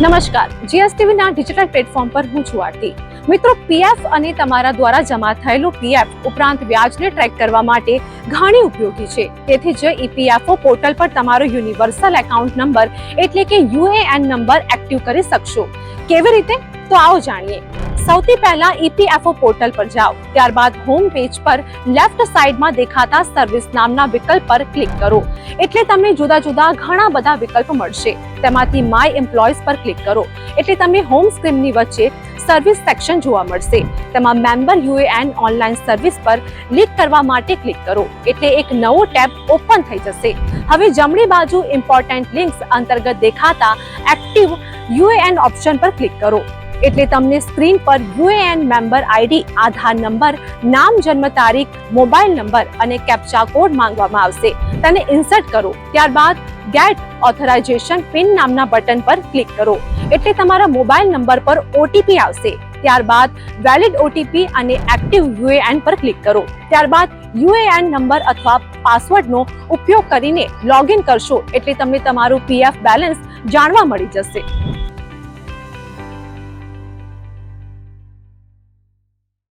નમસ્કાર, જીએસટીવીના digital platform પર હું છું આરતી. મિત્રો, પીએફ અને તમારા દ્વારા જમા થયેલું પીએફ ઉપરાંત વ્યાજને ટ્રેક કરવા માટે ઘણી ઉપયોગી છે. તેથી જ ઈપીએફઓ પોર્ટલ પર તમારો યુનિવર્સલ એકાઉન્ટ નંબર એટલે કે યુએએન નંબર એક્ટિવ કરી શકશો. કેવી રીતે? તો આવો જાણીએ. સૌથી પહેલા ઈપીએફઓ પોર્ટલ પર જાઓ. ત્યારબાદ હોમ પેજ પર લેફ્ટ સાઈડમાં દેખાતા સર્વિસ નામના વિકલ્પ પર ક્લિક કરો. એટલે તમને જુદા જુદા ઘણા બધા વિકલ્પ મળશે. તેમાંથી માય એમ્પ્લોઈઝ પર ક્લિક કરો એટલે તમને હોમ સ્ક્રીનની વચ્ચે સર્વિસ સેક્શન જોવા મળશે. તેમાં મેમ્બર યુએએન ઓનલાઈન સર્વિસ પર ક્લિક કરવા માટે ક્લિક કરો એટલે એક નવો ટેબ ઓપન થઈ જશે. હવે જમણી બાજુ ઇમ્પોર્ટન્ટ લિંક્સ અંતર્ગત દેખાતા એક્ટિવ યુએએન ઓપ્શન પર ક્લિક કરો એટલે તમને સ્ક્રીન પર યુએએન મેમ્બર આઈડી, આધાર નંબર, નામ, જન્મ તારીખ, મોબાઈલ નંબર અને કેપ્ચા કોડ માંગવામાં આવશે. તેને ઇન્સર્ટ કરો. ત્યારબાદ ગેટ ઓથોરાઇઝેશન પિન નામના બટન પર ક્લિક કરો એટલે તમારા મોબાઈલ નંબર પર ઓટીપી આવશે. ત્યારબાદ વેલિડ ઓટીપી અને એક્ટિવ યુએએન પર ક્લિક કરો. ત્યારબાદ યુએએન નંબર અથવા પાસવર્ડનો ઉપયોગ કરીને લોગિન કરશો એટલે તમને તમારું પીએફ બેલેન્સ જાણવા મળી જશે.